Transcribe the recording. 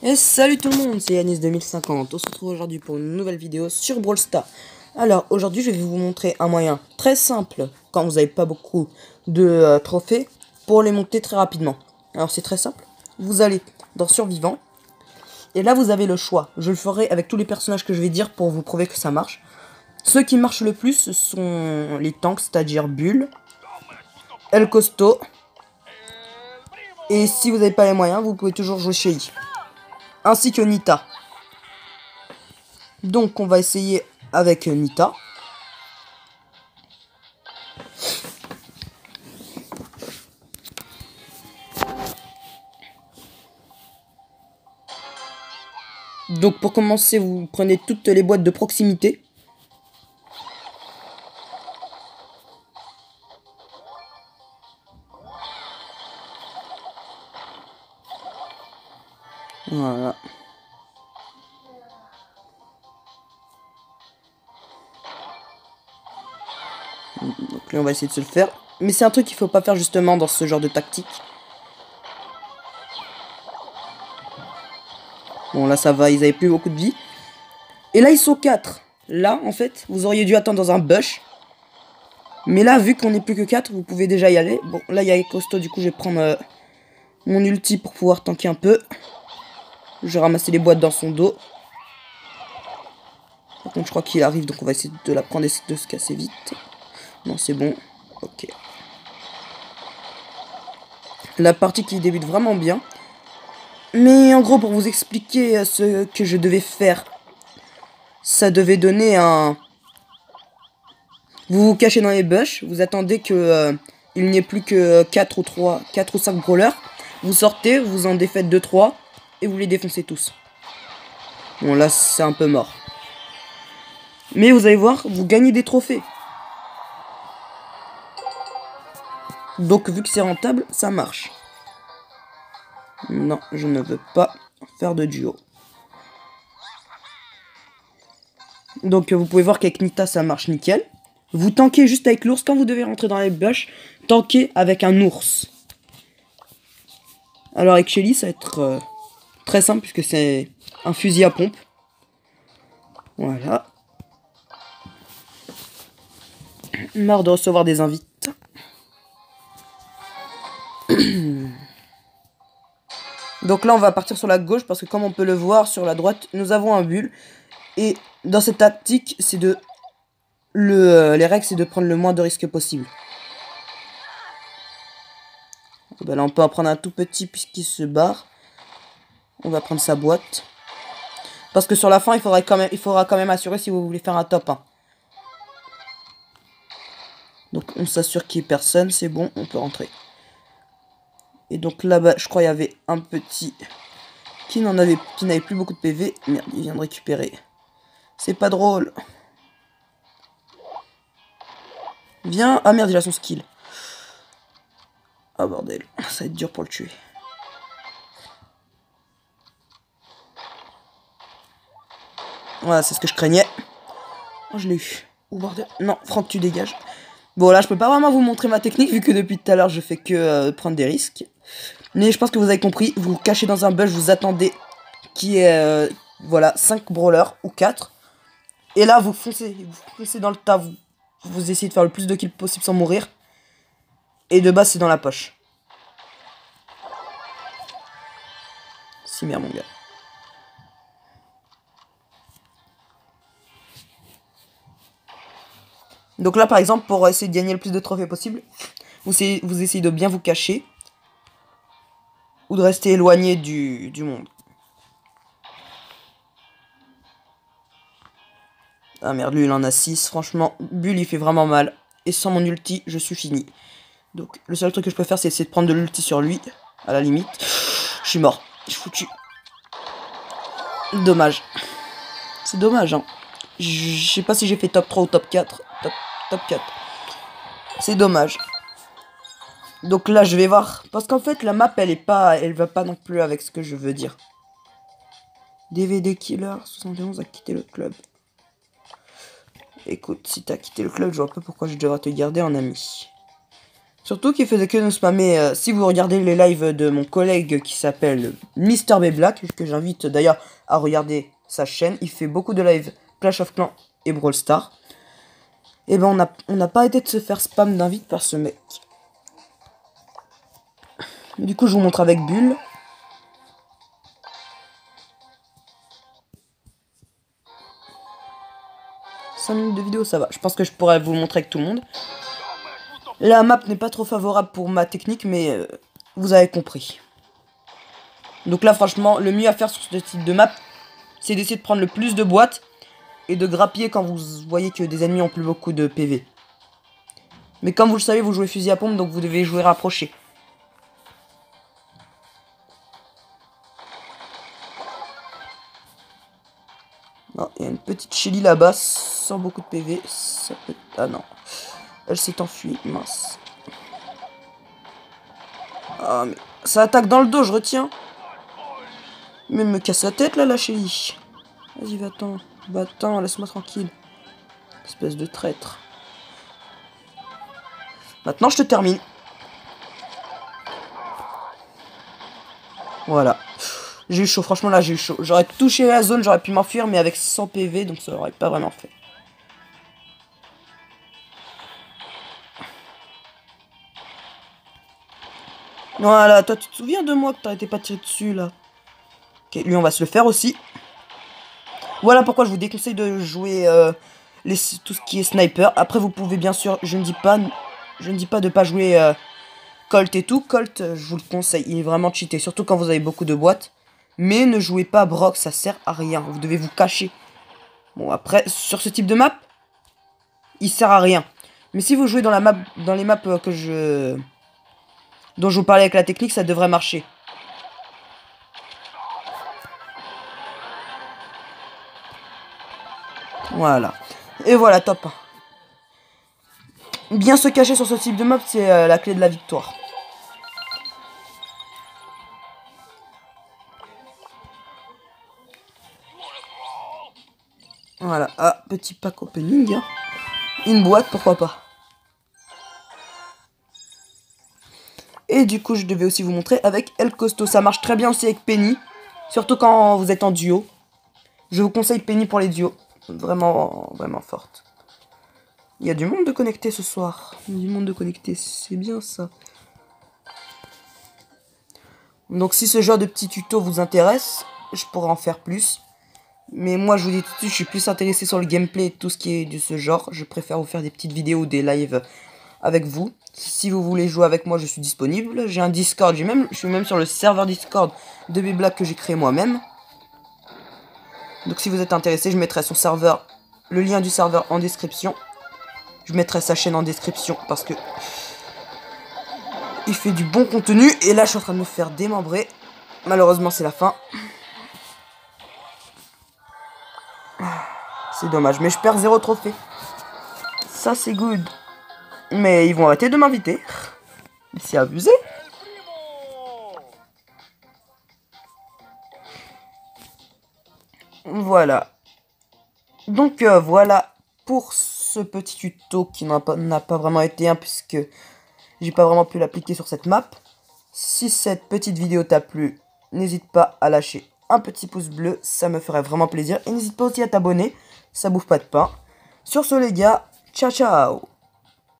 Et salut tout le monde, c'est Yanis 2050. On se retrouve aujourd'hui pour une nouvelle vidéo sur Brawl Stars. Alors aujourd'hui je vais vous montrer un moyen très simple quand vous n'avez pas beaucoup de trophées pour les monter très rapidement. Alors c'est très simple, vous allez dans survivant et là vous avez le choix. Je le ferai avec tous les personnages que je vais dire pour vous prouver que ça marche. Ceux qui marchent le plus sont les tanks, c'est-à-dire Bull, El Costo. Et si vous n'avez pas les moyens, vous pouvez toujours jouer chez I. Ainsi que Nita. Donc on va essayer avec Nita. Donc pour commencer, vous prenez toutes les boîtes de proximité. Voilà. Donc là on va essayer de se le faire. Mais c'est un truc qu'il faut pas faire justement dans ce genre de tactique. Bon là ça va, ils avaient plus beaucoup de vie. Et là ils sont 4. Là en fait, vous auriez dû attendre dans un bush. Mais là vu qu'on n'est plus que 4, vous pouvez déjà y aller. Bon là il y a Costo, du coup je vais prendre mon ulti pour pouvoir tanker un peu. Je vais ramasser les boîtes dans son dos. Par contre je crois qu'il arrive, donc on va essayer de la prendre et de se casser vite. Non c'est bon, ok. La partie qui débute vraiment bien. Mais en gros pour vous expliquer ce que je devais faire. Ça devait donner un... Vous vous cachez dans les bush, vous attendez que il n'y ait plus que 4 ou 5 brawlers. Vous sortez, vous en défaites 2-3 et vous les défoncez tous. Bon là c'est un peu mort. Mais vous allez voir, vous gagnez des trophées. Donc vu que c'est rentable, ça marche. Non, je ne veux pas faire de duo. Donc vous pouvez voir qu'avec Nita ça marche nickel. Vous tankez juste avec l'ours. Quand vous devez rentrer dans les bush, tankez avec un ours. Alors avec Shelly ça va être très simple puisque c'est un fusil à pompe. Voilà. Marre de recevoir des invites. Donc là on va partir sur la gauche parce que comme on peut le voir sur la droite, nous avons un Bull. Et dans cette tactique, c'est de... les règles, c'est de prendre le moins de risques possible. Ben là, on peut en prendre un tout petit puisqu'il se barre. On va prendre sa boîte. Parce que sur la fin, il faudra quand même assurer si vous voulez faire un top 1. Donc on s'assure qu'il n'y ait personne, c'est bon, on peut rentrer. Et donc là-bas, je crois qu'il y avait un petit qui n'avait plus beaucoup de PV. Merde, il vient de récupérer. C'est pas drôle. Viens. Ah merde, il a son skill. Ah bordel, ça va être dur pour le tuer. Voilà, c'est ce que je craignais. Oh, je l'ai eu. Oh bordel. Non, Franck, tu dégages. Bon, là, je peux pas vraiment vous montrer ma technique, vu que depuis tout à l'heure, je fais que prendre des risques. Mais je pense que vous avez compris. Vous vous cachez dans un bush, vous attendez qu'il y ait, voilà, 5 brawlers ou 4. Et là, vous foncez dans le tas. Vous essayez de faire le plus de kills possible sans mourir. Et de base, c'est dans la poche. Si merde, mon gars. Donc là, par exemple, pour essayer de gagner le plus de trophées possible, vous essayez de bien vous cacher. Ou de rester éloigné du monde. Ah merde, lui, il en a 6. Franchement, Bull, il fait vraiment mal. Et sans mon ulti, je suis fini. Donc, le seul truc que je peux faire, c'est essayer de prendre de l'ulti sur lui. À la limite. Je suis mort. Je suis foutu. Dommage. C'est dommage, hein. Je sais pas si j'ai fait top 3 ou top 4. Top 4. C'est dommage. Donc là, je vais voir. Parce qu'en fait, la map, elle va pas non plus avec ce que je veux dire. DVD Killer 71 a quitté le club. Écoute, si t'as quitté le club, je vois pas pourquoi je devrais te garder en ami. Surtout qu'il faisait que nous spammer. Si vous regardez les lives de mon collègue qui s'appelle Mister B Black, que j'invite d'ailleurs à regarder sa chaîne, il fait beaucoup de lives Clash of Clans et Brawl Stars. Et ben on n'a pas été de se faire spam d'invite par ce mec. Du coup je vous montre avec Bull. « 5 minutes de vidéo, ça va. Je pense que je pourrais vous le montrer avec tout le monde. La map n'est pas trop favorable pour ma technique, mais vous avez compris. Donc là, franchement, le mieux à faire sur ce type de map, c'est d'essayer de prendre le plus de boîtes et de grappiller quand vous voyez que des ennemis ont plus beaucoup de PV. Mais comme vous le savez, vous jouez fusil à pompe, donc vous devez jouer rapproché. Non, il y a une petite Shelly là-bas, sans beaucoup de PV. Ça peut... Ah non. Elle s'est enfuie, mince. Ah, mais ça attaque dans le dos, je retiens. Mais me casse la tête, là, la Shelly. Vas-y, va-t'en. Va-t'en, laisse-moi tranquille. Espèce de traître. Maintenant, je te termine. Voilà. J'ai eu chaud, franchement, là, j'ai eu chaud. J'aurais touché la zone, j'aurais pu m'enfuir, mais avec 100 PV, donc ça aurait pas vraiment fait. Voilà, toi, tu te souviens de moi que t'arrêtais pas de tirer dessus, là? Ok, lui, on va se le faire aussi. Voilà pourquoi je vous déconseille de jouer tout ce qui est sniper. Après, vous pouvez, bien sûr, je ne dis pas de pas jouer Colt et tout. Colt, je vous le conseille, il est vraiment cheaté, surtout quand vous avez beaucoup de boîtes. Mais ne jouez pas Brock, ça sert à rien. Vous devez vous cacher. Bon, après, sur ce type de map, il sert à rien. Mais si vous jouez dans les maps dont je vous parlais avec la technique, ça devrait marcher. Voilà. Et voilà, top. Bien se cacher sur ce type de map, c'est la clé de la victoire. Voilà. Ah, petit pack opening. Hein. Une boîte, pourquoi pas. Et du coup, je devais aussi vous montrer avec El Costo. Ça marche très bien aussi avec Penny. Surtout quand vous êtes en duo. Je vous conseille Penny pour les duos. Vraiment, vraiment forte. Il y a du monde de connecté ce soir. Du monde de connecté, c'est bien ça. Donc si ce genre de petit tuto vous intéresse, je pourrais en faire plus. Mais moi je vous dis tout de suite, je suis plus intéressé sur le gameplay et tout ce qui est de ce genre. Je préfère vous faire des petites vidéos ou des lives avec vous. Si vous voulez jouer avec moi, je suis disponible. J'ai un Discord, je suis même sur le serveur Discord de B-Black que j'ai créé moi-même. Donc si vous êtes intéressé, je mettrai son serveur, le lien du serveur en description. Je mettrai sa chaîne en description parce que il fait du bon contenu. Et là, je suis en train de me faire démembrer. Malheureusement, c'est la fin. C'est dommage, mais je perds 0 trophée. Ça, c'est good. Mais ils vont arrêter de m'inviter. C'est abusé. Voilà. Donc, voilà pour ce petit tuto qui n'a pas vraiment été un, puisque j'ai pas vraiment pu l'appliquer sur cette map. Si cette petite vidéo t'a plu, n'hésite pas à lâcher un petit pouce bleu, ça me ferait vraiment plaisir. Et n'hésite pas aussi à t'abonner, ça bouffe pas de pain. Sur ce les gars, ciao ciao.